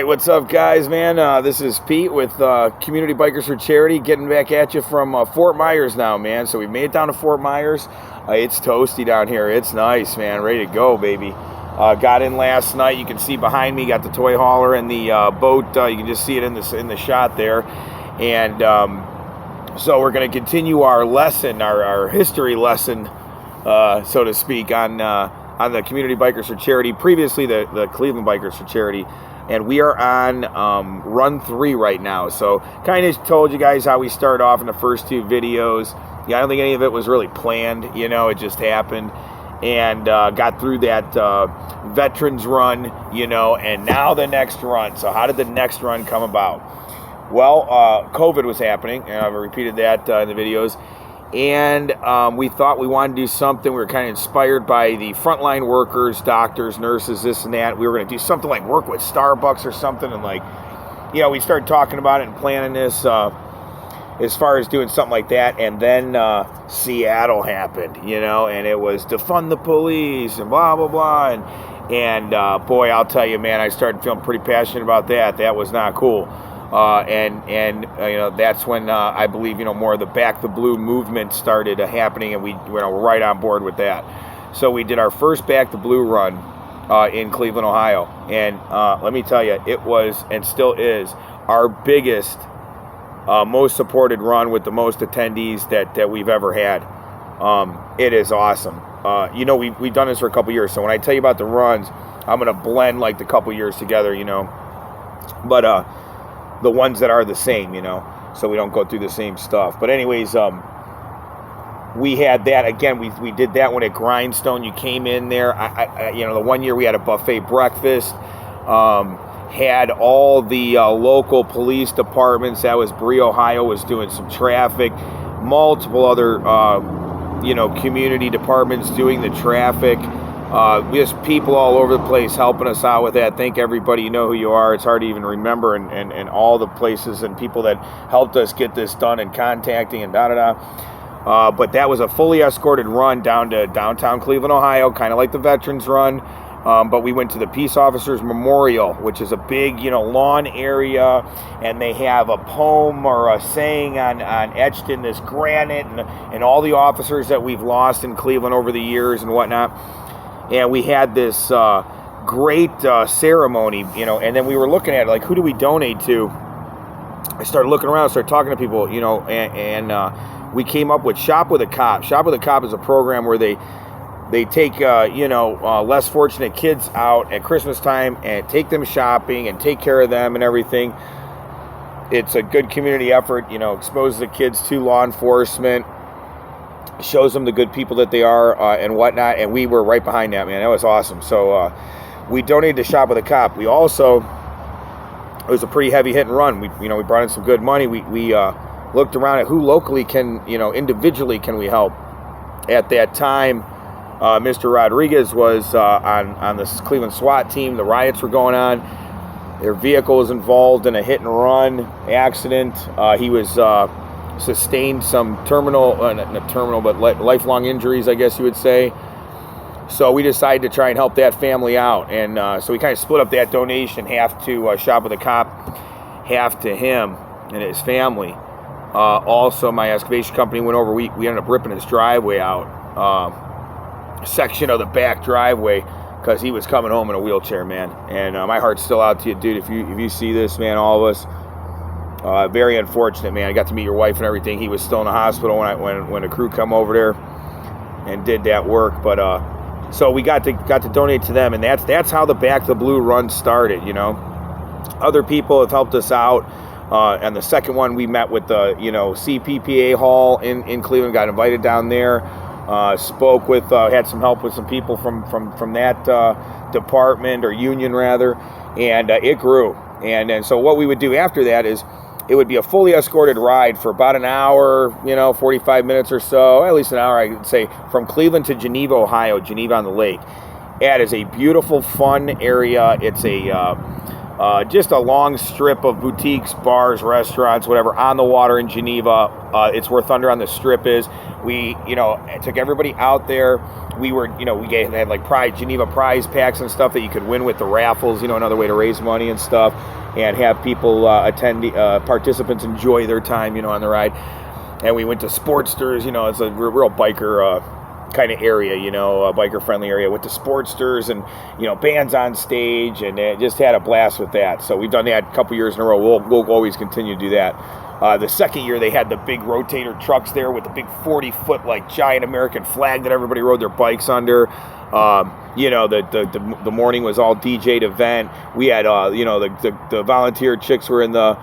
right, what's up, guys, man? This is Pete with Community Bikers for Charity, getting back at you from Fort Myers now, man. So we made it down to Fort Myers. It's toasty down here. It's nice, man. Ready to go, baby. Got in last night. You can see behind me, got the toy hauler and the boat. You can just see it in the shot there. And so we're going to continue our lesson, our history lesson, so to speak, on the Community Bikers for Charity, previously the Cleveland Bikers for Charity. And we are on run 3 right now. So kind of told you guys how we started off in the first 2 videos. Yeah, I don't think any of it was really planned. You know, it just happened. And got through that veterans run, you know, and now the next run. So how did the next run come about? Well, COVID was happening, and I've repeated that in the videos. And we thought we wanted to do something. We were kind of inspired by the frontline workers, doctors, nurses, this and that. We were going to do something like work with Starbucks or something. And like, you know, we started talking about it and planning this as far as doing something like that. And then Seattle happened, you know, and it was defund the police and blah, blah, blah. And boy, I'll tell you, man, I started feeling pretty passionate about that. That was not cool. And you know, that's when I believe, you know, more of the Back the Blue movement started happening, and we were right on board with that. So we did our first Back the Blue run in Cleveland, Ohio, and let me tell you, it was and still is our biggest, most supported run with the most attendees that we've ever had. It is awesome. You know, we've done this for a couple years, so when I tell you about the runs, I'm gonna blend like the couple years together, you know, but the ones that are the same, you know, so we don't go through the same stuff. But anyways, we had that again. We did that one at Grindstone. You came in there. You know, the one year we had a buffet breakfast. Had all the local police departments. That was Bree, Ohio, was doing some traffic. Multiple other, you know, community departments doing the traffic. Just people all over the place helping us out with that. Thank everybody. You know who you are. It's hard to even remember, and all the places and people that helped us get this done and contacting and da-da-da. But that was a fully escorted run down to downtown Cleveland, Ohio, kind of like the Veterans Run. But we went to the Peace Officers Memorial, which is a big, you know, lawn area, and they have a poem or a saying on etched in this granite, and all the officers that we've lost in Cleveland over the years and whatnot. And we had this great ceremony, you know, and then we were looking at it, like, who do we donate to? I started looking around, started talking to people, you know, and we came up with Shop with a Cop. Shop with a Cop is a program where they take, you know, less fortunate kids out at Christmas time and take them shopping and take care of them and everything. It's a good community effort, you know, exposes the kids to law enforcement, shows them the good people that they are and whatnot, and we were right behind that, man. That was awesome. So we donated to Shop with a Cop. We also, it was a pretty heavy hit and run. We brought in some good money. We looked around at who locally can, you know, individually can we help. At that time, Mr. Rodriguez was on the Cleveland SWAT team. The riots were going on. Their vehicle was involved in a hit and run accident. He was sustained some lifelong injuries, I guess you would say. So we decided to try and help that family out, and so we kind of split up that donation, half to Shop with a Cop, half to him and his family. Also, my excavation company went over. We ended up ripping his driveway out, section of the back driveway, because he was coming home in a wheelchair, man. And my heart's still out to you, dude. If you see this, man, all of us. Very unfortunate, man. I got to meet your wife and everything. He was still in the hospital when the crew come over there and did that work. But so we got to donate to them, and that's how the Back the Blue run started. You know, other people have helped us out. And the second one, we met with the, you know, CPPA Hall in Cleveland. Got invited down there. Spoke with, had some help with some people from that department or union rather, and it grew. And so what we would do after that is, it would be a fully escorted ride for about an hour, you know, 45 minutes or so, at least an hour, I would say, from Cleveland to Geneva, Ohio, Geneva on the Lake. It is a beautiful, fun area. It's a Just a long strip of boutiques, bars, restaurants, whatever, on the water in Geneva. It's where Thunder on the Strip is. We, took everybody out there. We were, we had like Geneva prize packs and stuff that you could win with the raffles, another way to raise money and stuff, and have people participants enjoy their time, on the ride. And we went to Sportsters, it's a real biker kind of area, a biker-friendly area with the Sportsters and, bands on stage, and just had a blast with that. So we've done that a couple years in a row. We'll always continue to do that. The second year, they had the big rotator trucks there with the big 40-foot, like, giant American flag that everybody rode their bikes under. The morning was all DJ'd event. We had, the volunteer chicks were in the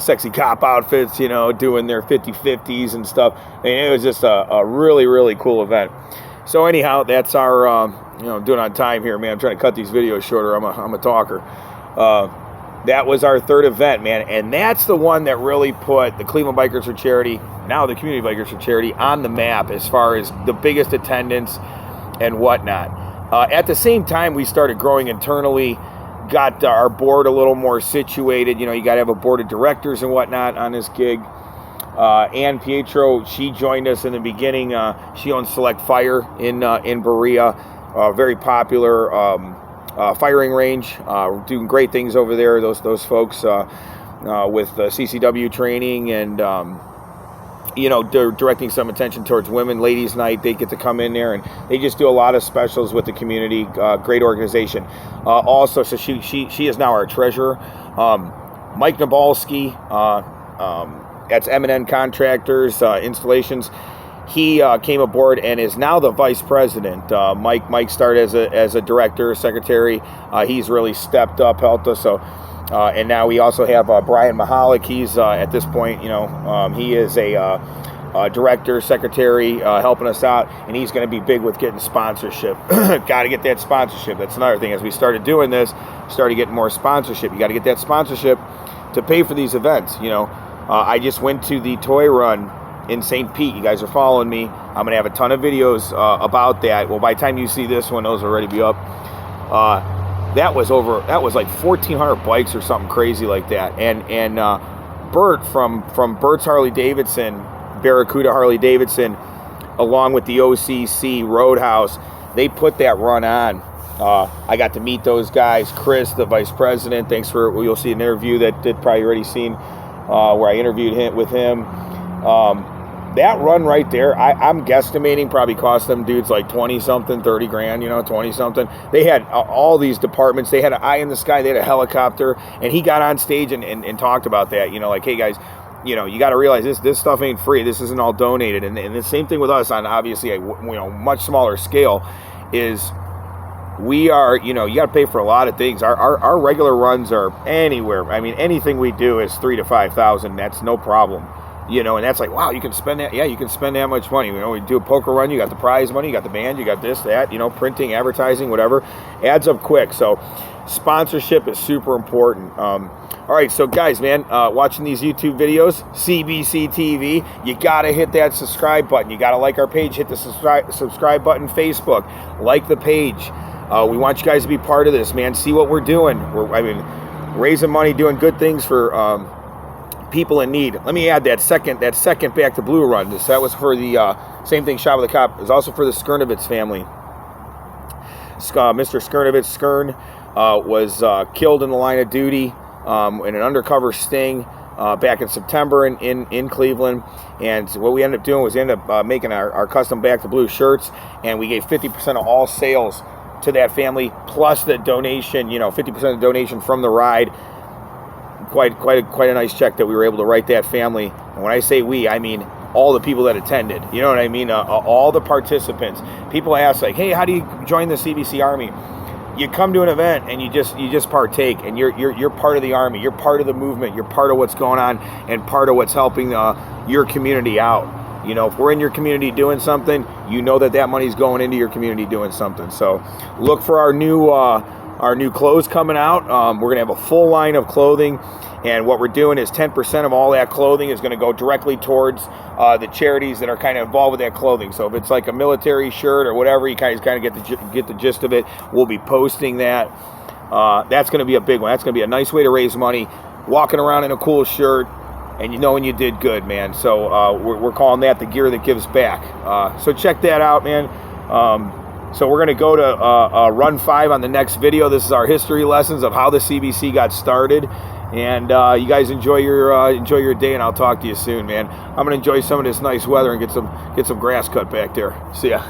sexy cop outfits, doing their 50-50s and stuff. And it was just a really, really cool event. So anyhow, that's our, I'm doing on time here, man. I'm trying to cut these videos shorter. I'm a talker. That was our third event, man. And that's the one that really put the Cleveland Bikers for Charity, now the Community Bikers for Charity, on the map as far as the biggest attendance and whatnot. At the same time, we started growing internally, got our board a little more situated. You got to have a board of directors and whatnot on this gig. Ann Pietro, she joined us in the beginning. She owns Select Fire in Berea, very popular firing range. Doing great things over there. Those folks with CCW training and they're directing some attention towards women. Ladies' Night, they get to come in there and they just do a lot of specials with the community. Great organization. Also, so she is now our treasurer. Mike Nabalski, that's M&N Contractors Installations. He came aboard and is now the vice president. Mike started as a director, secretary. He's really stepped up, helped us. So. And now we also have Brian Mahalik. He's at this point, he is a director, secretary, helping us out, and he's going to be big with getting sponsorship. Got to get that sponsorship. That's another thing. As we started doing this, started getting more sponsorship. You got to get that sponsorship to pay for these events. I just went to the toy run in St. Pete. You guys are following me. I'm going to have a ton of videos about that. Well, by the time you see this one, those will already be up. That was like 1,400 bikes or something crazy like that. And Bert from Bert's Harley Davidson, Barracuda Harley Davidson, along with the OCC Roadhouse, they put that run on. I got to meet those guys. Chris, the vice president, you'll see an interview that did probably already seen where I interviewed with him. That run right there, I'm guesstimating probably cost them dudes like 20-something, 30 grand, 20-something. They had all these departments. They had an eye in the sky. They had a helicopter. And he got on stage and talked about that, like, hey, guys, you got to realize this stuff ain't free. This isn't all donated. And the same thing with us on obviously a much smaller scale is we are, you got to pay for a lot of things. Our regular runs are anywhere. I mean, anything we do is $3,000 to $5,000. That's no problem. And that's like, wow, you can spend that. Yeah, you can spend that much money. We do a poker run. You got the prize money. You got the band. You got this, that, printing, advertising, whatever. Adds up quick. So sponsorship is super important. All right, so guys, man, watching these YouTube videos, CBC TV, you got to hit that subscribe button. You got to like our page. Hit the subscribe button, Facebook. Like the page. We want you guys to be part of this, man. See what we're doing. We're raising money, doing good things for people in need. Let me add that second Back to Blue run. That was for the same thing. Shot with a Cop. It was also for the Skernovitz family. Mr. Skern was killed in the line of duty in an undercover sting back in September in Cleveland. And what we ended up doing was making our custom Back to Blue shirts, and we gave 50% of all sales to that family, plus the donation, 50% of the donation from the ride. Quite a nice check that we were able to write that family. And when I say we, I mean all the people that attended. You know what I mean? All the participants. People ask like, "Hey, how do you join the CBC Army?" You come to an event and you just partake, and you're part of the Army. You're part of the movement. You're part of what's going on and part of what's helping your community out. If we're in your community doing something, that money's going into your community doing something. So look for our new clothes coming out. We're going to have a full line of clothing, and what we're doing is 10% of all that clothing is going to go directly towards the charities that are kind of involved with that clothing. So if it's like a military shirt or whatever, you kind of get the gist of it. We'll be posting that. that's going to be a big one. That's going to be a nice way to raise money, walking around in a cool shirt, and you knowing you did good, man. So we're calling that the gear that gives back. So check that out, man. So we're going to go to run 5 on the next video. This is our history lessons of how the CBC got started. And you guys enjoy your day, and I'll talk to you soon, man. I'm going to enjoy some of this nice weather and get some grass cut back there. See ya.